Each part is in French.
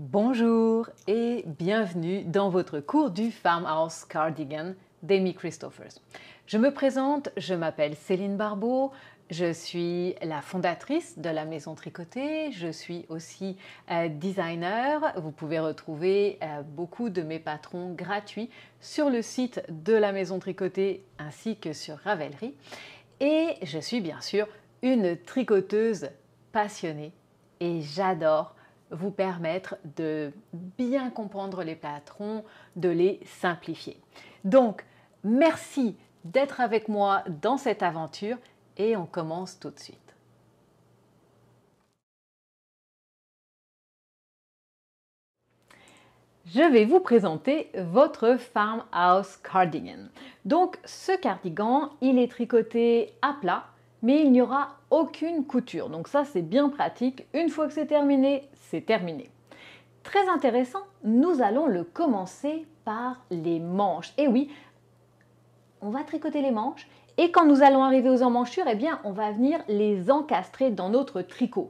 Bonjour et bienvenue dans votre cours du Farmhouse Cardigan d'Amy Christophers. Je me présente, je m'appelle Céline Barbeau, je suis la fondatrice de la Maison Tricotée, je suis aussi designer. Vous pouvez retrouver beaucoup de mes patrons gratuits sur le site de la Maison Tricotée ainsi que sur Ravelry. Et je suis bien sûr une tricoteuse passionnée et j'adore vous permettre de bien comprendre les patrons, de les simplifier. Donc, merci d'être avec moi dans cette aventure et on commence tout de suite. Je vais vous présenter votre Farmhouse Cardigan. Donc, ce cardigan, il est tricoté à plat, mais il n'y aura aucune couture. Donc ça, c'est bien pratique. Une fois que c'est terminé, c'est terminé. Très intéressant, nous allons le commencer par les manches. Et oui, on va tricoter les manches et quand nous allons arriver aux emmanchures, eh bien, on va venir les encastrer dans notre tricot.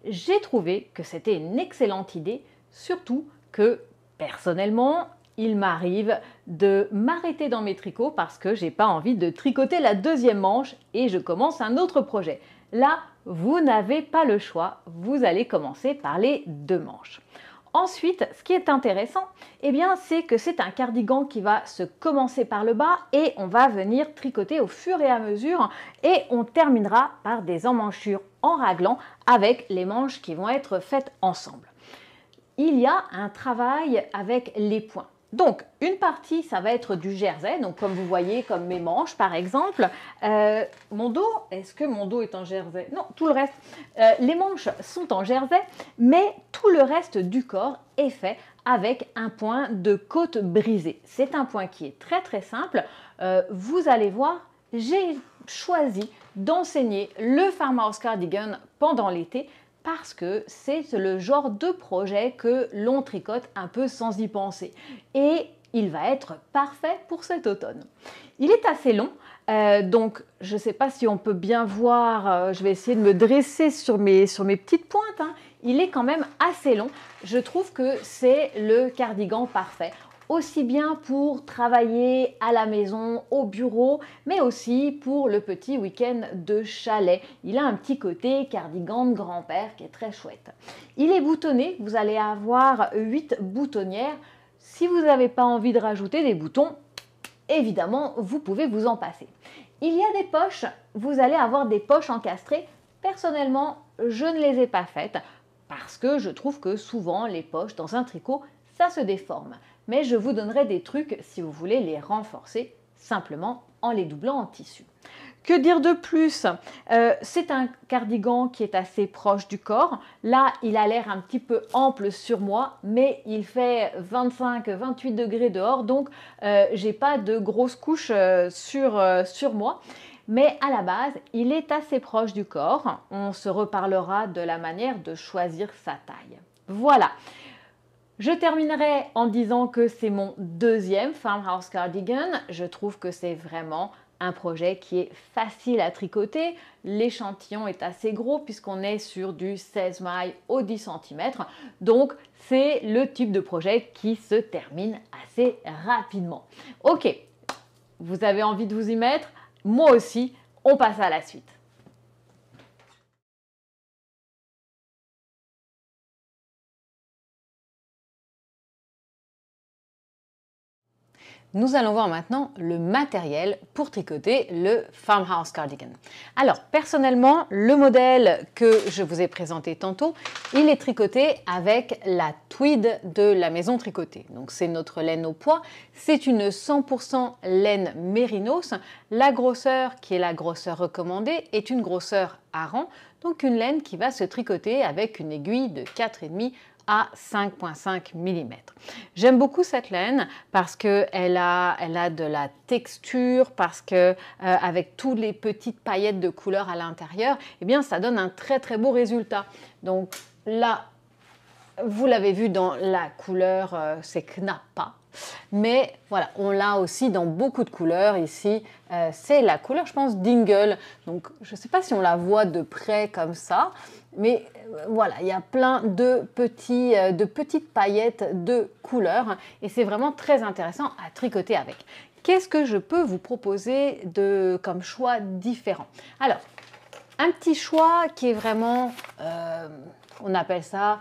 J'ai trouvé que c'était une excellente idée, surtout que personnellement, il m'arrive de m'arrêter dans mes tricots parce que j'ai pas envie de tricoter la deuxième manche et je commence un autre projet. Là, vous n'avez pas le choix, vous allez commencer par les deux manches. Ensuite, ce qui est intéressant, eh bien, c'est que c'est un cardigan qui va se commencer par le bas et on va venir tricoter au fur et à mesure et on terminera par des emmanchures en raglan avec les manches qui vont être faites ensemble. Il y a un travail avec les points. Donc, une partie, ça va être du jersey, donc comme vous voyez, comme mes manches par exemple. Mon dos, est-ce que mon dos est en jersey? Non, tout le reste. Les manches sont en jersey, mais tout le reste du corps est fait avec un point de côte brisée. C'est un point qui est très très simple. Vous allez voir, j'ai choisi d'enseigner le Farmhouse Cardigan pendant l'été parce que c'est le genre de projet que l'on tricote un peu sans y penser. Et il va être parfait pour cet automne. Il est assez long, donc je ne sais pas si on peut bien voir, je vais essayer de me dresser sur mes petites pointes. Il est quand même assez long. Je trouve que c'est le cardigan parfait. Aussi bien pour travailler à la maison, au bureau, mais aussi pour le petit week-end de chalet. Il a un petit côté cardigan de grand-père qui est très chouette. Il est boutonné, vous allez avoir 8 boutonnières. Si vous n'avez pas envie de rajouter des boutons, évidemment, vous pouvez vous en passer. Il y a des poches, vous allez avoir des poches encastrées. Personnellement, je ne les ai pas faites parce que je trouve que souvent les poches dans un tricot, ça se déforme. Mais je vous donnerai des trucs si vous voulez les renforcer simplement en les doublant en tissu. Que dire de plus? C'est un cardigan qui est assez proche du corps. Là, il a l'air un petit peu ample sur moi, mais il fait 25-28 degrés dehors, donc j'ai pas de grosses couches sur moi. Mais à la base, il est assez proche du corps. On se reparlera de la manière de choisir sa taille. Voilà. Je terminerai en disant que c'est mon deuxième Farmhouse Cardigan. Je trouve que c'est vraiment un projet qui est facile à tricoter. L'échantillon est assez gros puisqu'on est sur du 16 mailles au 10 cm. Donc, c'est le type de projet qui se termine assez rapidement. Ok, vous avez envie de vous y mettre? Moi aussi, on passe à la suite. Nous allons voir maintenant le matériel pour tricoter le Farmhouse Cardigan. Alors, personnellement, le modèle que je vous ai présenté tantôt, il est tricoté avec la tweed de la Maison Tricotée. Donc, c'est notre laine au pois. C'est une 100% laine mérinos. La grosseur, qui est la grosseur recommandée, est une grosseur à rang. Donc, une laine qui va se tricoter avec une aiguille de 4,5 à 5,5 mm. J'aime beaucoup cette laine parce qu'elle a de la texture, parce que avec toutes les petites paillettes de couleur à l'intérieur, eh bien ça donne un très très beau résultat. Donc là, vous l'avez vu dans la couleur, c'est Knappa. Mais voilà, on l'a aussi dans beaucoup de couleurs. Ici, c'est la couleur, je pense, Dingle. Donc, je ne sais pas si on la voit de près comme ça, mais voilà, il y a plein de petites paillettes de couleurs et c'est vraiment très intéressant à tricoter avec. Qu'est-ce que je peux vous proposer comme choix différent? Alors, un petit choix qui est vraiment, on appelle ça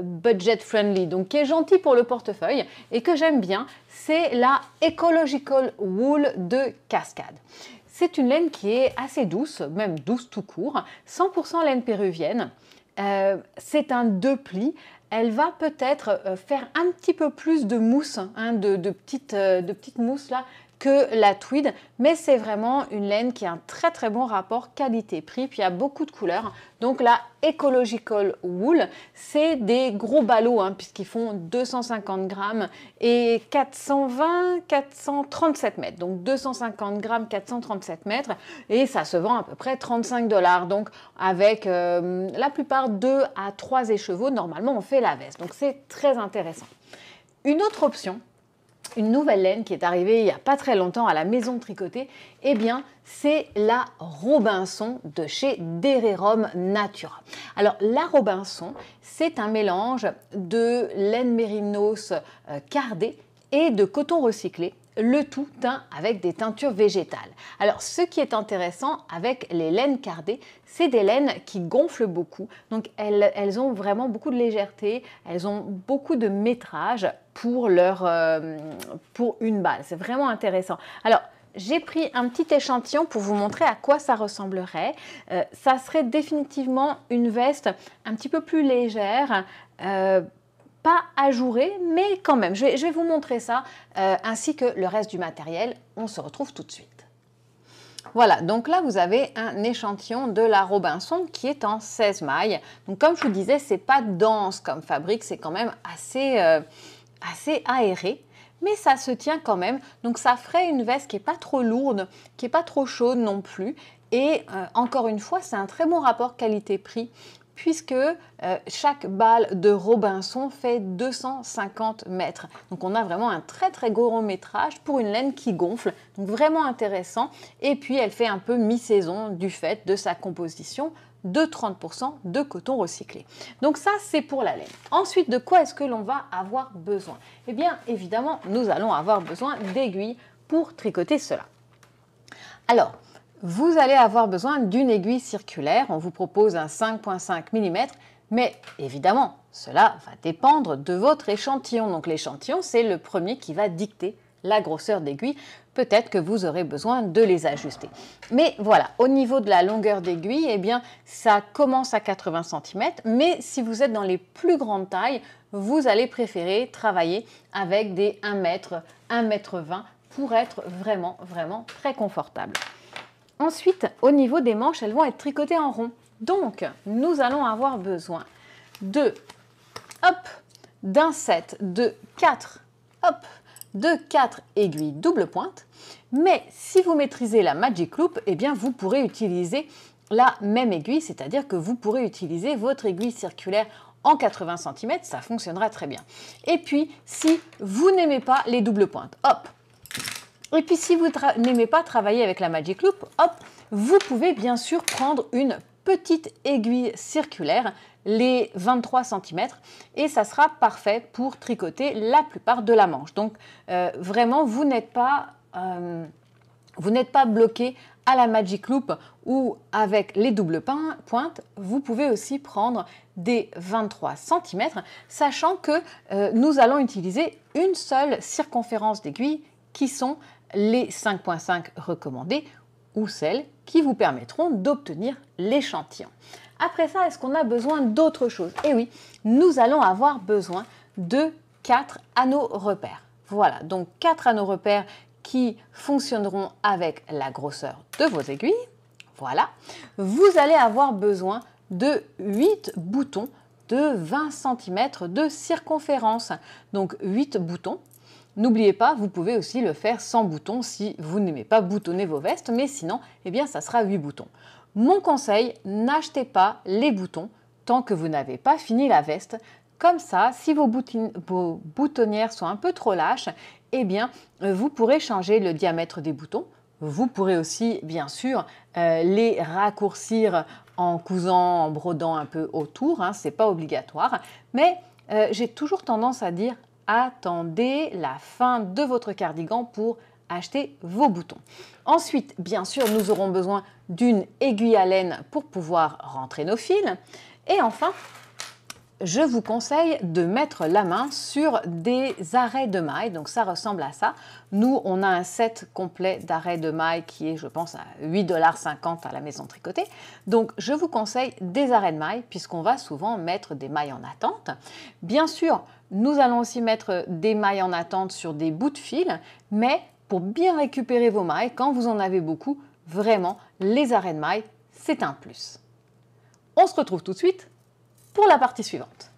budget friendly, donc qui est gentil pour le portefeuille et que j'aime bien, c'est la Ecological Wool de Cascade. C'est une laine qui est assez douce, même douce tout court, 100% laine péruvienne. C'est un 2 plis. Elle va peut-être faire un petit peu plus de mousse, hein, de petites mousses là, que la tweed, mais c'est vraiment une laine qui a un très très bon rapport qualité-prix, puis il y a beaucoup de couleurs. Donc la Ecological Wool, c'est des gros ballots, hein, puisqu'ils font 250 grammes et 437 mètres. Donc 250 grammes, 437 mètres, et ça se vend à peu près 35 $. Donc avec la plupart 2 à 3 écheveaux, normalement on fait la veste. Donc c'est très intéressant. Une autre option, une nouvelle laine qui est arrivée il n'y a pas très longtemps à la maison de tricoter, eh bien, c'est la Robinson de chez Dererom Natura. Alors, la Robinson, c'est un mélange de laine mérinos cardée et de coton recyclé, le tout teint avec des teintures végétales. Alors, ce qui est intéressant avec les laines cardées, c'est des laines qui gonflent beaucoup. Donc, elles ont vraiment beaucoup de légèreté, elles ont beaucoup de métrage pour une balle. C'est vraiment intéressant. Alors, j'ai pris un petit échantillon pour vous montrer à quoi ça ressemblerait. Ça serait définitivement une veste un petit peu plus légère, pas ajourée, mais quand même. Je vais vous montrer ça, ainsi que le reste du matériel. On se retrouve tout de suite. Voilà, donc là vous avez un échantillon de la Robinson qui est en 16 mailles. Donc comme je vous disais, c'est pas dense comme fabrique, c'est quand même assez aéré, mais ça se tient quand même. Donc ça ferait une veste qui n'est pas trop lourde, qui n'est pas trop chaude non plus. Et encore une fois, c'est un très bon rapport qualité-prix, puisque chaque balle de Robinson fait 250 mètres. Donc on a vraiment un très très gros métrage pour une laine qui gonfle, donc vraiment intéressant. Et puis elle fait un peu mi-saison du fait de sa composition de 30% de coton recyclé. Donc ça, c'est pour la laine. Ensuite, de quoi est-ce que l'on va avoir besoin? Eh bien, évidemment, nous allons avoir besoin d'aiguilles pour tricoter cela. Alors, vous allez avoir besoin d'une aiguille circulaire. On vous propose un 5,5 mm, mais évidemment, cela va dépendre de votre échantillon. Donc l'échantillon, c'est le premier qui va dicter la grosseur d'aiguille. Peut-être que vous aurez besoin de les ajuster. Mais voilà, au niveau de la longueur d'aiguille, eh bien, ça commence à 80 cm, mais si vous êtes dans les plus grandes tailles, vous allez préférer travailler avec des 1 m, 1 m 20 pour être vraiment, vraiment très confortable. Ensuite, au niveau des manches, elles vont être tricotées en rond. Donc, nous allons avoir besoin d'un set de 4 aiguilles double pointe. Mais si vous maîtrisez la Magic Loop, eh bien, vous pourrez utiliser la même aiguille, c'est-à-dire que vous pourrez utiliser votre aiguille circulaire en 80 cm, ça fonctionnera très bien. Et puis, si vous n'aimez pas les doubles pointes, hop. Et puis, si vous n'aimez pas travailler avec la Magic Loop, hop, vous pouvez bien sûr prendre une petite aiguille circulaire, les 23 cm, et ça sera parfait pour tricoter la plupart de la manche. Donc, vraiment, vous n'êtes pas bloqué à la Magic Loop ou avec les doubles pointes. Vous pouvez aussi prendre des 23 cm, sachant que nous allons utiliser une seule circonférence d'aiguille qui sont les 5,5 recommandés ou celles qui vous permettront d'obtenir l'échantillon. Après ça, est-ce qu'on a besoin d'autre chose? Eh oui, nous allons avoir besoin de 4 anneaux repères. Voilà, donc 4 anneaux repères qui fonctionneront avec la grosseur de vos aiguilles. Voilà. Vous allez avoir besoin de 8 boutons de 20 cm de circonférence. Donc 8 boutons. N'oubliez pas, vous pouvez aussi le faire sans boutons si vous n'aimez pas boutonner vos vestes, mais sinon, eh bien, ça sera 8 boutons. Mon conseil, n'achetez pas les boutons tant que vous n'avez pas fini la veste. Comme ça, si vos boutonnières sont un peu trop lâches, eh bien, vous pourrez changer le diamètre des boutons. Vous pourrez aussi, bien sûr, les raccourcir en cousant, en brodant un peu autour, hein, ce n'est pas obligatoire. Mais j'ai toujours tendance à dire attendez la fin de votre cardigan pour acheter vos boutons. Ensuite, bien sûr, nous aurons besoin d'une aiguille à laine pour pouvoir rentrer nos fils. Et enfin, je vous conseille de mettre la main sur des arrêts de mailles. Donc ça ressemble à ça. Nous, on a un set complet d'arrêts de mailles qui est, je pense, à 8,50 $ à la maison tricotée. Donc je vous conseille des arrêts de mailles puisqu'on va souvent mettre des mailles en attente. Bien sûr, nous allons aussi mettre des mailles en attente sur des bouts de fil, mais pour bien récupérer vos mailles, quand vous en avez beaucoup, vraiment, les arrêts de mailles, c'est un plus. On se retrouve tout de suite pour la partie suivante.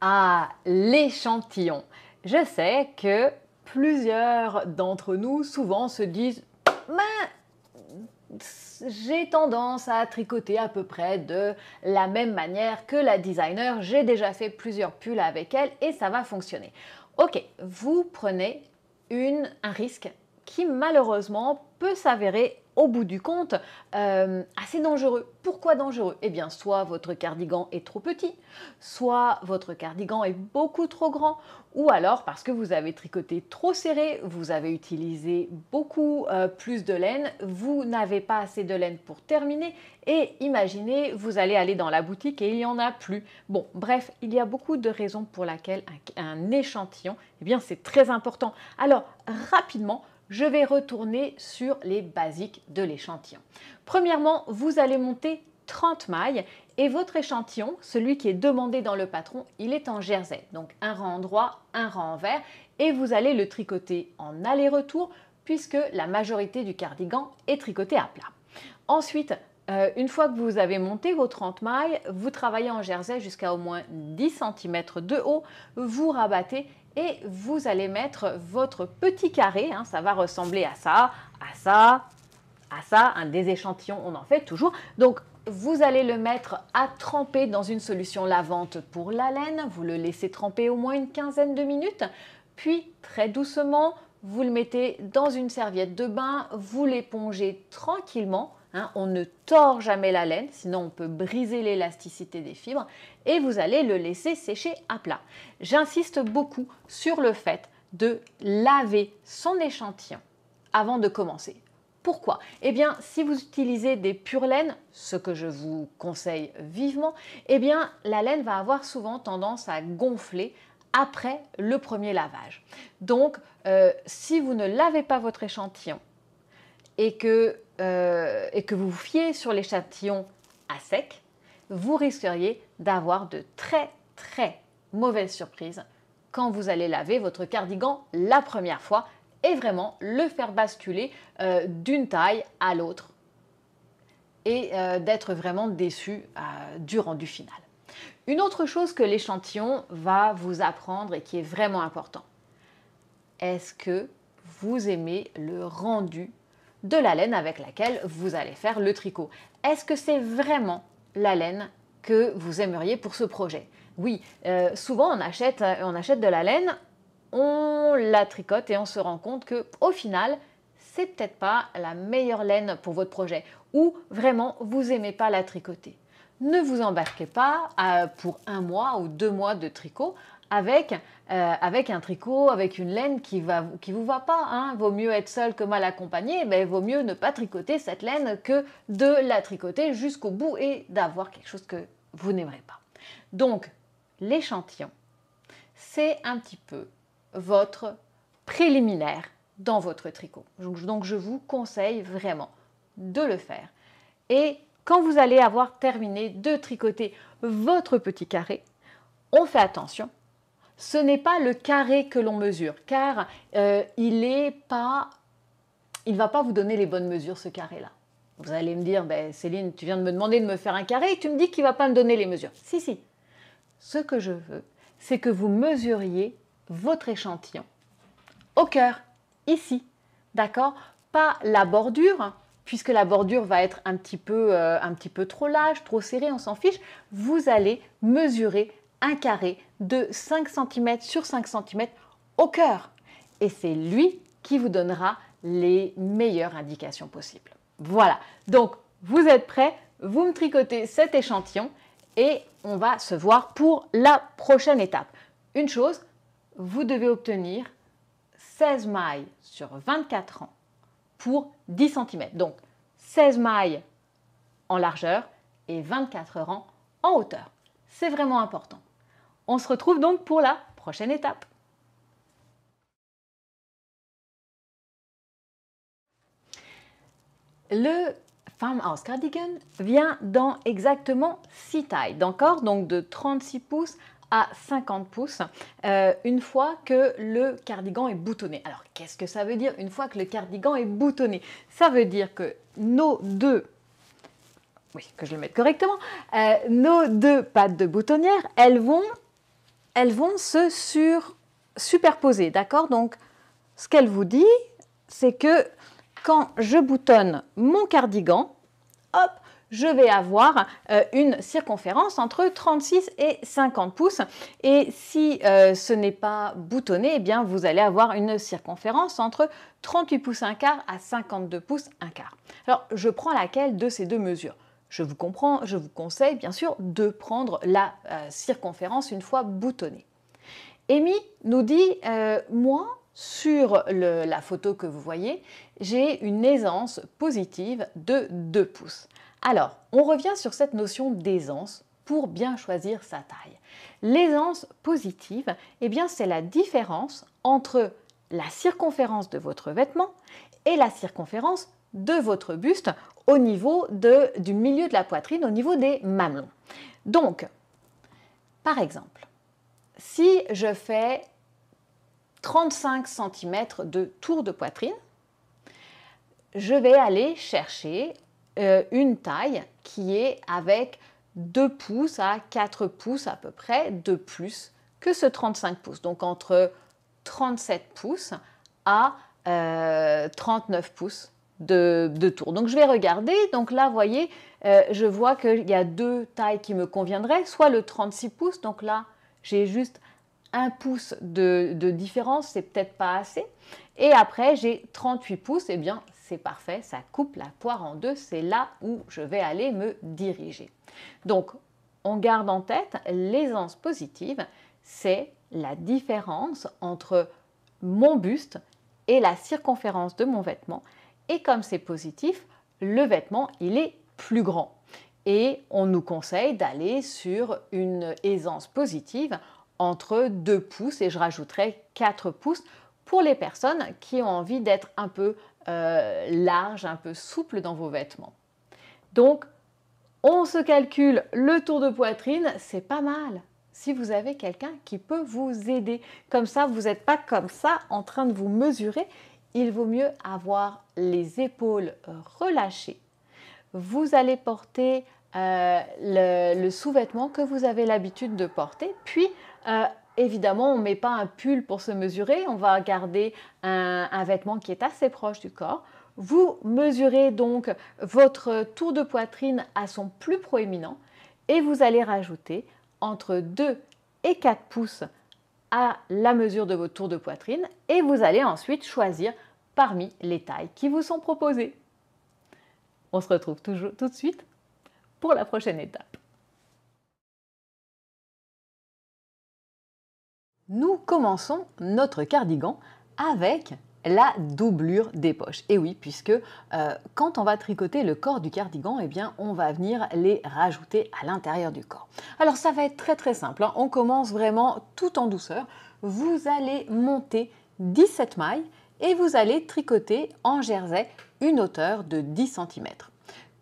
Ah, l'échantillon. Je sais que plusieurs d'entre nous souvent se disent j'ai tendance à tricoter à peu près de la même manière que la designer. J'ai déjà fait plusieurs pulls avec elle et ça va fonctionner. Ok, vous prenez un risque qui malheureusement peut s'avérer au bout du compte assez dangereux. Pourquoi dangereux? Eh bien, soit votre cardigan est trop petit, soit votre cardigan est beaucoup trop grand, ou alors parce que vous avez tricoté trop serré, vous avez utilisé beaucoup plus de laine, vous n'avez pas assez de laine pour terminer, et imaginez, vous allez aller dans la boutique et il n'y en a plus. Bon, bref, il y a beaucoup de raisons pour lesquelles un échantillon, eh bien, c'est très important. Alors, rapidement, je vais retourner sur les basiques de l'échantillon. Premièrement, vous allez monter 30 mailles et votre échantillon, celui qui est demandé dans le patron, il est en jersey. Donc un rang droit, un rang envers et vous allez le tricoter en aller-retour puisque la majorité du cardigan est tricoté à plat. Ensuite, une fois que vous avez monté vos 30 mailles, vous travaillez en jersey jusqu'à au moins 10 cm de haut, vous rabattez et vous allez mettre votre petit carré, hein, ça va ressembler à ça, à ça, à ça, des échantillons, on en fait toujours. Donc, vous allez le mettre à tremper dans une solution lavante pour la laine, vous le laissez tremper au moins une quinzaine de minutes, puis très doucement, vous le mettez dans une serviette de bain, vous l'épongez tranquillement. On ne tord jamais la laine, sinon on peut briser l'élasticité des fibres et vous allez le laisser sécher à plat. J'insiste beaucoup sur le fait de laver son échantillon avant de commencer. Pourquoi? Eh bien, si vous utilisez des pures laines, ce que je vous conseille vivement, eh bien, la laine va avoir souvent tendance à gonfler après le premier lavage. Donc, si vous ne lavez pas votre échantillon et que vous vous fiez sur l'échantillon à sec, vous risqueriez d'avoir de très très mauvaises surprises quand vous allez laver votre cardigan la première fois et vraiment le faire basculer d'une taille à l'autre et d'être vraiment déçu du rendu final. Une autre chose que l'échantillon va vous apprendre et qui est vraiment important, est-ce que vous aimez le rendu de la laine avec laquelle vous allez faire le tricot? Est-ce que c'est vraiment la laine que vous aimeriez pour ce projet? Oui, souvent on achète de la laine, on la tricote et on se rend compte qu'au final, c'est peut-être pas la meilleure laine pour votre projet ou vraiment vous n'aimez pas la tricoter. Ne vous embarquez pas pour 1 mois ou 2 mois de tricot avec un tricot, avec une laine qui vous va pas. Hein. Vaut mieux être seul que mal accompagné, mais vaut mieux ne pas tricoter cette laine que de la tricoter jusqu'au bout et d'avoir quelque chose que vous n'aimerez pas. Donc, l'échantillon, c'est un petit peu votre préliminaire dans votre tricot. Donc, je vous conseille vraiment de le faire. Et quand vous allez avoir terminé de tricoter votre petit carré, on fait attention. Ce n'est pas le carré que l'on mesure, car il ne va pas vous donner les bonnes mesures, ce carré-là. Vous allez me dire, Céline, tu viens de me demander de me faire un carré et tu me dis qu'il ne va pas me donner les mesures. Si, si. Ce que je veux, c'est que vous mesuriez votre échantillon au cœur, ici. D'accord? Pas la bordure, puisque la bordure va être un petit peu trop large, trop serrée, on s'en fiche, vous allez mesurer un carré de 5 cm sur 5 cm au cœur. Et c'est lui qui vous donnera les meilleures indications possibles. Voilà, donc vous êtes prêts, vous me tricotez cet échantillon et on va se voir pour la prochaine étape. Une chose, vous devez obtenir 16 mailles sur 24 rangs pour 10 cm. Donc 16 mailles en largeur et 24 rangs en hauteur. C'est vraiment important. On se retrouve donc pour la prochaine étape. Le Farmhouse Cardigan vient dans exactement 6 tailles, d'accord? Donc de 36 pouces à 50 pouces, une fois que le cardigan est boutonné. Alors, qu'est-ce que ça veut dire une fois que le cardigan est boutonné? Ça veut dire que nos deux, oui, que je le mette correctement, nos deux pattes de boutonnière, elles vont se superposer, d'accord? Donc, ce qu'elle vous dit, c'est que quand je boutonne mon cardigan, hop, je vais avoir une circonférence entre 36 et 50 pouces. Et si ce n'est pas boutonné, eh bien, vous allez avoir une circonférence entre 38 pouces 1 quart à 52 pouces 1 quart. Alors, je prends laquelle de ces deux mesures? Je vous conseille bien sûr de prendre la circonférence une fois boutonnée. Amy nous dit, moi, sur la photo que vous voyez, j'ai une aisance positive de 2 pouces. Alors, on revient sur cette notion d'aisance pour bien choisir sa taille. L'aisance positive, eh bien, c'est la différence entre la circonférence de votre vêtement et la circonférence de votre buste au niveau du milieu de la poitrine, au niveau des mamelons. Donc, par exemple, si je fais 35 cm de tour de poitrine, je vais aller chercher une taille qui est avec 2 pouces à 4 pouces à peu près de plus que ce 35 pouces. Donc entre 37 pouces à 39 pouces de tour. Donc je vais regarder. Donc là, vous voyez, je vois qu'il y a deux tailles qui me conviendraient. Soit le 36 pouces, donc là, j'ai juste 1 pouce de différence, c'est peut-être pas assez. Et après, j'ai 38 pouces, et bien c'est parfait, ça coupe la poire en deux, c'est là où je vais aller me diriger. Donc, on garde en tête l'aisance positive, c'est la différence entre mon buste et la circonférence de mon vêtement. Et comme c'est positif, le vêtement, il est plus grand. Et on nous conseille d'aller sur une aisance positive entre 2 pouces et je rajouterai 4 pouces pour les personnes qui ont envie d'être un peu large, un peu souple dans vos vêtements. Donc, on se calcule le tour de poitrine, c'est pas mal. Si vous avez quelqu'un qui peut vous aider, comme ça, vous n'êtes pas comme ça en train de vous mesurer. Il vaut mieux avoir les épaules relâchées. Vous allez porter le sous-vêtement que vous avez l'habitude de porter, puis évidemment, on ne met pas un pull pour se mesurer, on va garder un vêtement qui est assez proche du corps. Vous mesurez donc votre tour de poitrine à son plus proéminent et vous allez rajouter entre 2 et 4 pouces à la mesure de votre tour de poitrine et vous allez ensuite choisir parmi les tailles qui vous sont proposées. On se retrouve tout de suite pour la prochaine étape. Nous commençons notre cardigan avec la doublure des poches. Et oui, puisque quand on va tricoter le corps du cardigan, eh bien, on va venir les rajouter à l'intérieur du corps. Alors ça va être très très simple, hein. On commence vraiment tout en douceur. Vous allez monter 17 mailles et vous allez tricoter en jersey une hauteur de 10 cm.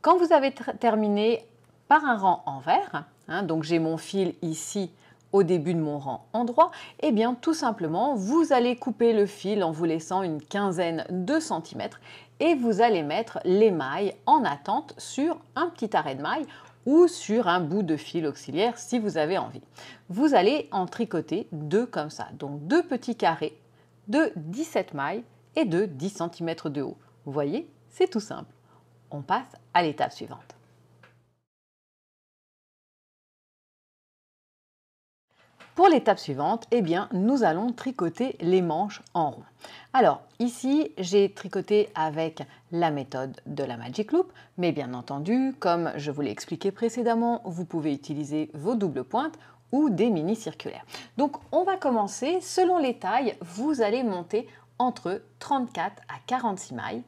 Quand vous avez terminé par un rang envers, hein, donc j'ai mon fil ici au début de mon rang en droit, eh bien tout simplement vous allez couper le fil en vous laissant une quinzaine de centimètres et vous allez mettre les mailles en attente sur un petit arrêt de maille ou sur un bout de fil auxiliaire si vous avez envie. Vous allez en tricoter deux comme ça, donc deux petits carrés de 17 mailles et de 10 cm de haut. Vous voyez, c'est tout simple. on passe à l'étape suivante. Pour l'étape suivante, eh bien, nous allons tricoter les manches en rond. Alors ici, j'ai tricoté avec la méthode de la Magic Loop, mais bien entendu, comme je vous l'ai expliqué précédemment, vous pouvez utiliser vos doubles pointes ou des mini circulaires. Donc on va commencer, selon les tailles, vous allez monter entre 34 à 46 mailles,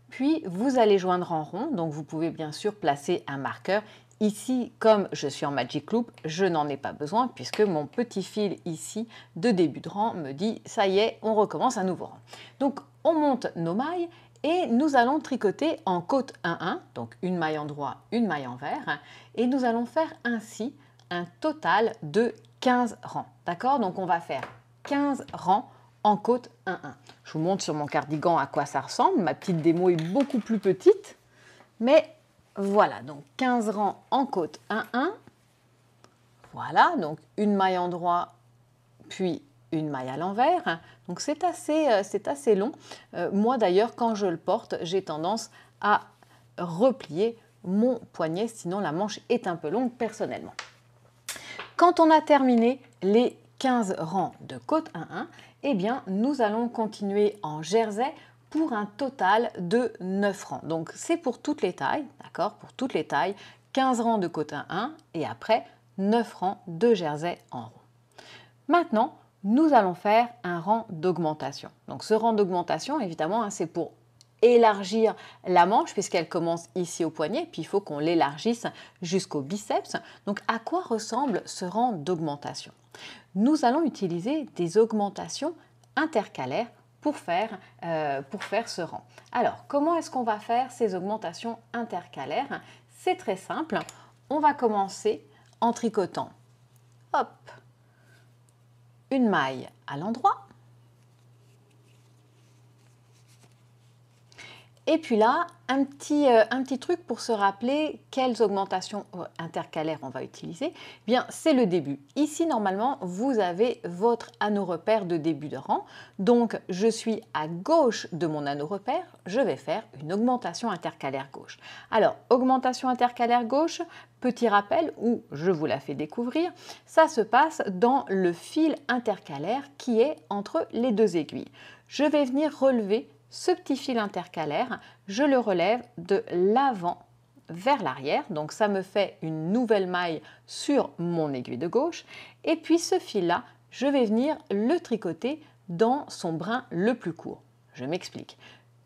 puis vous allez joindre en rond, donc vous pouvez bien sûr placer un marqueur. Ici, comme je suis en Magic Loop, je n'en ai pas besoin puisque mon petit fil ici de début de rang me dit « ça y est, on recommence un nouveau rang ». Donc, on monte nos mailles et nous allons tricoter en côte 1-1, donc une maille en droit, une maille en vert, et nous allons faire ainsi un total de 15 rangs. D'accord? Donc, on va faire 15 rangs en côte 1-1. Je vous montre sur mon cardigan à quoi ça ressemble. Ma petite démo est beaucoup plus petite, mais voilà, donc 15 rangs en côte 1-1. Voilà, donc une maille en droit, puis une maille à l'envers. Donc c'est assez long. Moi d'ailleurs, quand je le porte, j'ai tendance à replier mon poignet, sinon la manche est un peu longue personnellement. Quand on a terminé les 15 rangs de côte 1-1, eh bien, nous allons continuer en jersey pour un total de 9 rangs. Donc, c'est pour toutes les tailles, d'accord? Pour toutes les tailles, 15 rangs de côte 1-1 et après 9 rangs de jersey en rond. Maintenant, nous allons faire un rang d'augmentation. Donc, ce rang d'augmentation, évidemment, c'est pour élargir la manche puisqu'elle commence ici au poignet, puis il faut qu'on l'élargisse jusqu'au biceps. Donc, à quoi ressemble ce rang d'augmentation? Nous allons utiliser des augmentations intercalaires pour faire ce rang. Alors, comment est-ce qu'on va faire ces augmentations intercalaires? C'est très simple. On va commencer en tricotant, hop, une maille à l'endroit. Et puis là, un petit truc pour se rappeler quelles augmentations intercalaires on va utiliser. Eh bien, c'est le début. Ici, normalement, vous avez votre anneau repère de début de rang. Donc, je suis à gauche de mon anneau repère. Je vais faire une augmentation intercalaire gauche. Alors, augmentation intercalaire gauche, petit rappel, où je vous la fais découvrir, ça se passe dans le fil intercalaire qui est entre les deux aiguilles. Je vais venir relever ce petit fil intercalaire, je le relève de l'avant vers l'arrière, donc ça me fait une nouvelle maille sur mon aiguille de gauche, et puis ce fil-là, je vais venir le tricoter dans son brin le plus court. Je m'explique.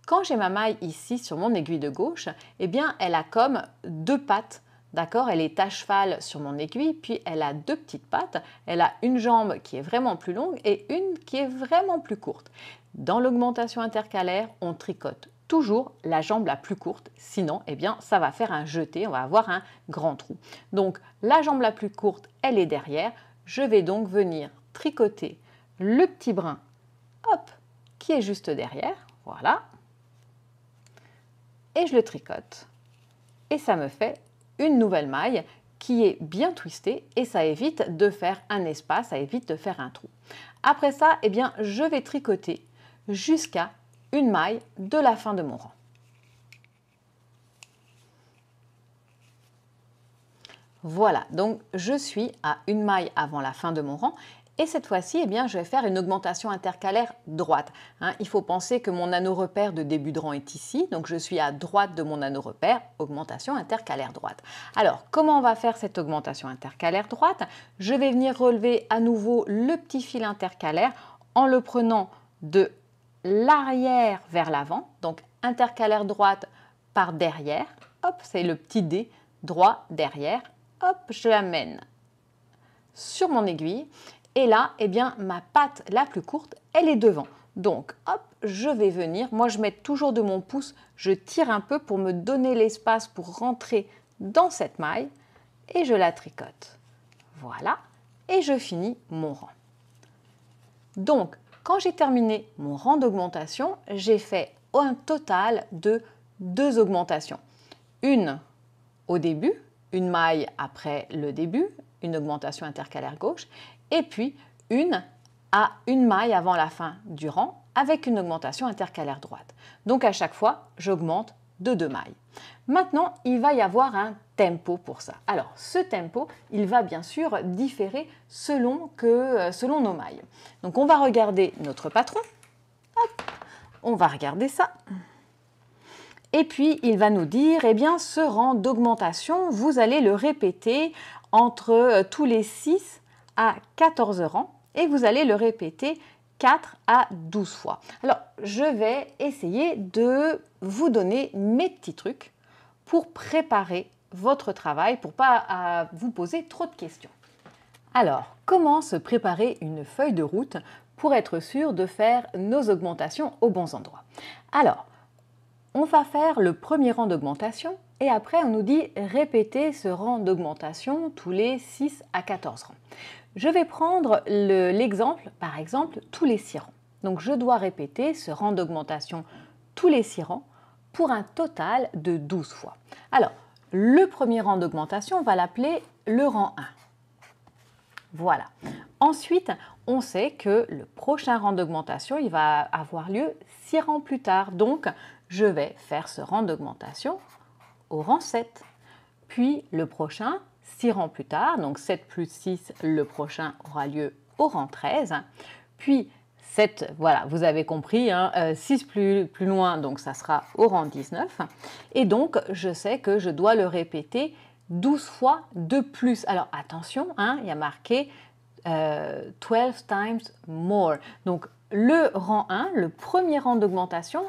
Quand j'ai ma maille ici sur mon aiguille de gauche, eh bien elle a comme deux pattes. D'accord, elle est à cheval sur mon aiguille, puis elle a deux petites pattes. Elle a une jambe qui est vraiment plus longue et une qui est vraiment plus courte. Dans l'augmentation intercalaire, on tricote toujours la jambe la plus courte, sinon eh bien, ça va faire un jeté, on va avoir un grand trou. Donc la jambe la plus courte, elle est derrière. Je vais donc venir tricoter le petit brin, hop, qui est juste derrière, voilà. Et je le tricote. Et ça me fait une nouvelle maille qui est bien twistée et ça évite de faire un espace, ça évite de faire un trou. Après ça, eh bien, je vais tricoter jusqu'à une maille de la fin de mon rang. Voilà, donc je suis à une maille avant la fin de mon rang. Et cette fois-ci, eh bien, je vais faire une augmentation intercalaire droite. Il faut penser que mon anneau repère de début de rang est ici, donc je suis à droite de mon anneau repère, augmentation intercalaire droite. Alors, comment on va faire cette augmentation intercalaire droite? Je vais venir relever à nouveau le petit fil intercalaire en le prenant de l'arrière vers l'avant, donc intercalaire droite par derrière, hop, c'est le petit dé, droit, derrière, hop, je l'amène sur mon aiguille. Et là, eh bien, ma patte la plus courte, elle est devant. Donc, hop, je vais venir. Moi, je mets toujours de mon pouce. Je tire un peu pour me donner l'espace pour rentrer dans cette maille. Et je la tricote. Voilà. Et je finis mon rang. Donc, quand j'ai terminé mon rang d'augmentation, j'ai fait un total de 2 augmentations. Une au début, une maille après le début, une augmentation intercalaire gauche, et puis une maille avant la fin du rang avec une augmentation intercalaire droite. Donc à chaque fois, j'augmente de 2 mailles. Maintenant, il va y avoir un tempo pour ça. Alors, ce tempo, il va bien sûr différer selon nos mailles. Donc, on va regarder notre patron. Hop, on va regarder ça. Et puis, il va nous dire, eh bien, ce rang d'augmentation, vous allez le répéter entre tous les 6 à 14 rangs et vous allez le répéter 4 à 12 fois. Alors, je vais essayer de vous donner mes petits trucs pour préparer votre travail, pour ne pas vous poser trop de questions. Alors, comment se préparer une feuille de route pour être sûr de faire nos augmentations aux bons endroits? Alors, on va faire le premier rang d'augmentation et après on nous dit répéter ce rang d'augmentation tous les 6 à 14 rangs. Je vais prendre l'exemple, par exemple, tous les 6 rangs. Donc je dois répéter ce rang d'augmentation tous les 6 rangs pour un total de 12 fois. Alors, le premier rang d'augmentation, on va l'appeler le rang 1. Voilà. Ensuite, on sait que le prochain rang d'augmentation, il va avoir lieu 6 rangs plus tard. Donc, je vais faire ce rang d'augmentation au rang 7. Puis, le prochain, 6 rangs plus tard, donc 7 plus 6, le prochain aura lieu au rang 13. Puis, 7, voilà, vous avez compris, 6 plus loin, donc ça sera au rang 19. Et donc, je sais que je dois le répéter 12 fois de plus. Alors, attention, il y a marqué 12 times more. Donc, le rang 1, le premier rang d'augmentation,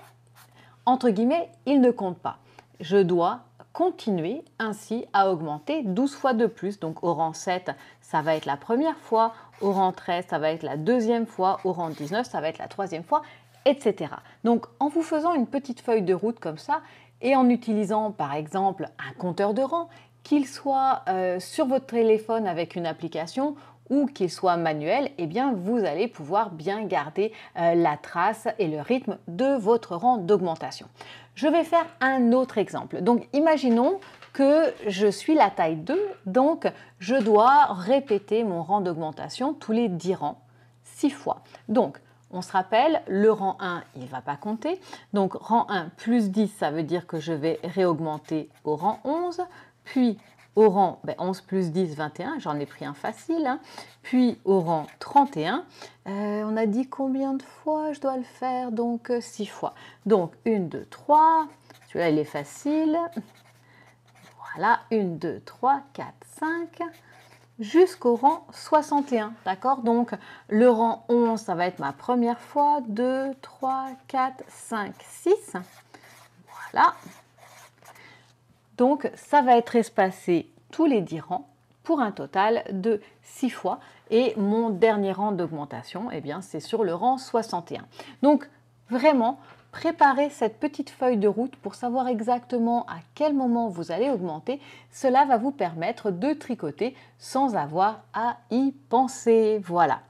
entre guillemets, il ne compte pas. Je dois continuer ainsi à augmenter 12 fois de plus. Donc au rang 7, ça va être la première fois, au rang 13, ça va être la deuxième fois, au rang 19, ça va être la troisième fois, etc. Donc en vous faisant une petite feuille de route comme ça et en utilisant par exemple un compteur de rang, qu'il soit sur votre téléphone avec une application ou qu'il soit manuel, eh bien vous allez pouvoir bien garder la trace et le rythme de votre rang d'augmentation. Je vais faire un autre exemple. Donc imaginons que je suis la taille 2, donc je dois répéter mon rang d'augmentation tous les 10 rangs, 6 fois. Donc on se rappelle, le rang 1, il ne va pas compter. Donc rang 1 plus 10, ça veut dire que je vais réaugmenter au rang 11, puis au rang 11 plus 10, 21, j'en ai pris un facile, puis au rang 31, on a dit combien de fois je dois le faire, donc 6 fois. Donc 1, 2, 3, celui-là il est facile, voilà, 1, 2, 3, 4, 5, jusqu'au rang 61, d'accord? Donc le rang 11, ça va être ma première fois, 2, 3, 4, 5, 6, voilà. Donc, ça va être espacé tous les 10 rangs pour un total de 6 fois. Et mon dernier rang d'augmentation, eh bien, c'est sur le rang 61. Donc, vraiment, préparez cette petite feuille de route pour savoir exactement à quel moment vous allez augmenter. Cela va vous permettre de tricoter sans avoir à y penser. Voilà.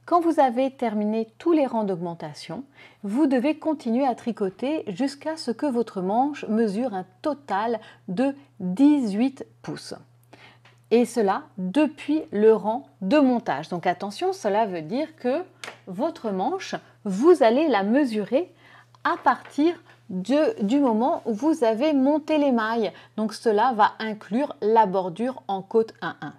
Quand vous avez terminé tous les rangs d'augmentation, vous devez continuer à tricoter jusqu'à ce que votre manche mesure un total de 18 pouces. Et cela depuis le rang de montage. Donc attention, cela veut dire que votre manche, vous allez la mesurer à partir du moment où vous avez monté les mailles. Donc cela va inclure la bordure en côte 1-1.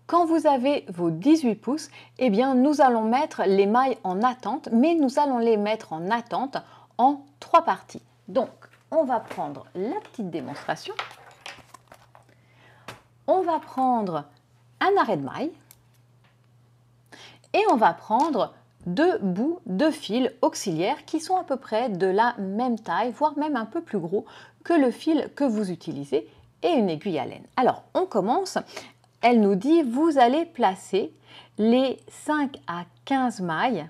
Quand vous avez vos 18 pouces, eh bien, nous allons mettre les mailles en attente, mais nous allons les mettre en attente en 3 parties. Donc, on va prendre la petite démonstration. On va prendre un arrêt de maille et on va prendre 2 bouts de fil auxiliaires qui sont à peu près de la même taille, voire même un peu plus gros que le fil que vous utilisez et une aiguille à laine. Alors, on commence. Elle nous dit, vous allez placer les 5 à 15 mailles,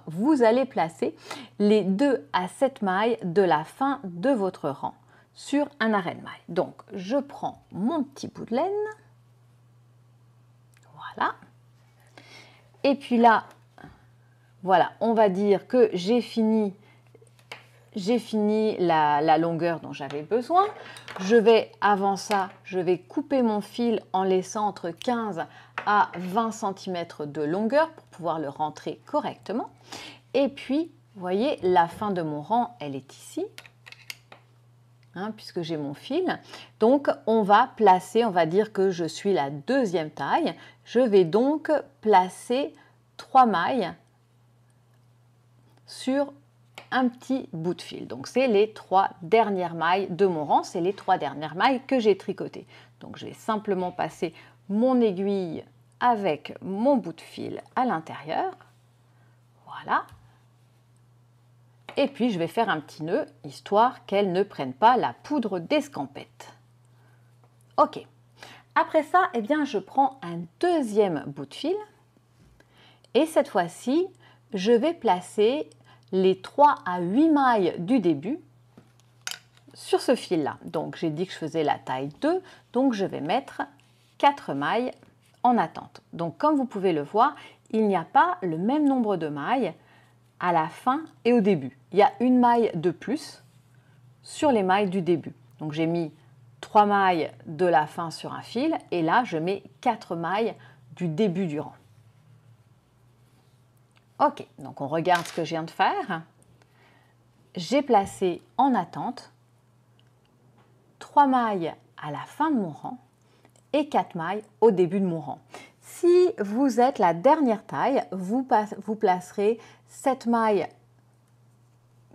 vous allez placer les 2 à 7 mailles de la fin de votre rang sur un arrêt de maille. Donc, je prends mon petit bout de laine, voilà, et puis là, voilà, on va dire que j'ai fini la longueur dont j'avais besoin. Avant ça, je vais couper mon fil en laissant entre 15 à 20 cm de longueur pour pouvoir le rentrer correctement. Et puis, vous voyez, la fin de mon rang, elle est ici. puisque j'ai mon fil. Donc on va placer, on va dire que je suis la deuxième taille. Je vais donc placer 3 mailles sur un petit bout de fil. Donc c'est les 3 dernières mailles de mon rang, c'est les 3 dernières mailles que j'ai tricotées. Donc je vais simplement passer mon aiguille avec mon bout de fil à l'intérieur. Voilà. Et puis je vais faire un petit nœud, histoire qu'elle ne prenne pas la poudre d'escampette. Ok. Après ça, eh bien, je prends un deuxième bout de fil. Et cette fois-ci, je vais placer les 3 à 8 mailles du début sur ce fil-là. Donc j'ai dit que je faisais la taille 2, donc je vais mettre 4 mailles en attente. Donc comme vous pouvez le voir, il n'y a pas le même nombre de mailles à la fin et au début. Il y a une maille de plus sur les mailles du début. Donc j'ai mis 3 mailles de la fin sur un fil et là je mets 4 mailles du début du rang. Ok, donc on regarde ce que je viens de faire. J'ai placé en attente 3 mailles à la fin de mon rang et 4 mailles au début de mon rang. Si vous êtes la dernière taille, vous placerez 7 mailles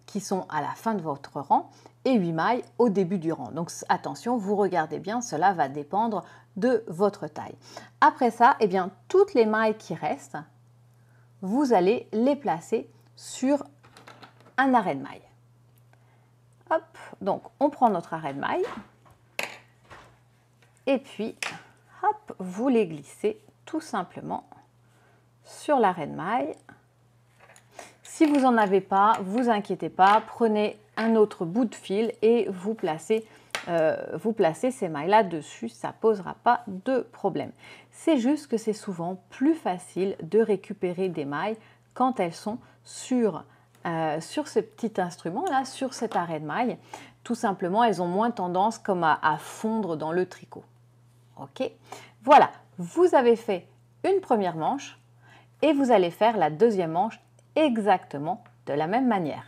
qui sont à la fin de votre rang et 8 mailles au début du rang. Donc attention, vous regardez bien, cela va dépendre de votre taille. Après ça, eh bien, toutes les mailles qui restent, vous allez les placer sur un arrêt de maille. Hop, donc on prend notre arrêt de maille et puis hop, vous les glissez tout simplement sur l'arrêt de maille. Si vous n'en avez pas, vous inquiétez pas, prenez un autre bout de fil et vous placez ces mailles-là dessus, ça ne posera pas de problème. C'est juste que c'est souvent plus facile de récupérer des mailles quand elles sont sur ce petit instrument-là, sur cet arrêt de maille. Tout simplement, elles ont moins tendance comme à fondre dans le tricot. Ok, voilà, vous avez fait une première manche et vous allez faire la deuxième manche exactement de la même manière.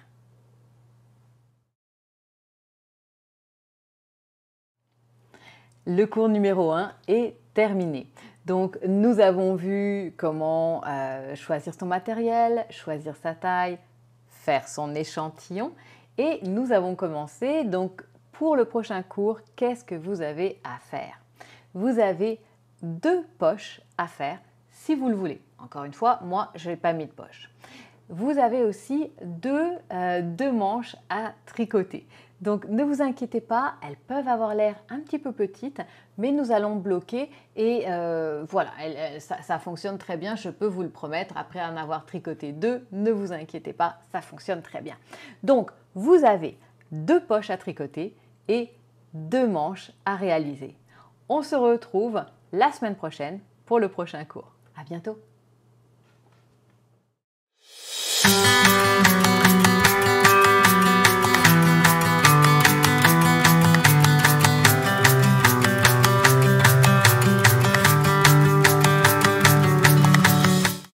Le cours numéro 1 est terminé. Donc nous avons vu comment choisir son matériel, choisir sa taille, faire son échantillon et nous avons commencé. Donc pour le prochain cours, qu'est-ce que vous avez à faire? Vous avez 2 poches à faire si vous le voulez. Encore une fois, moi je n'ai pas mis de poche. Vous avez aussi deux manches à tricoter. Donc ne vous inquiétez pas, elles peuvent avoir l'air un petit peu petites, mais nous allons bloquer et voilà, ça fonctionne très bien, je peux vous le promettre. Après en avoir tricoté 2, ne vous inquiétez pas, ça fonctionne très bien. Donc vous avez 2 poches à tricoter et 2 manches à réaliser. On se retrouve la semaine prochaine pour le prochain cours. À bientôt!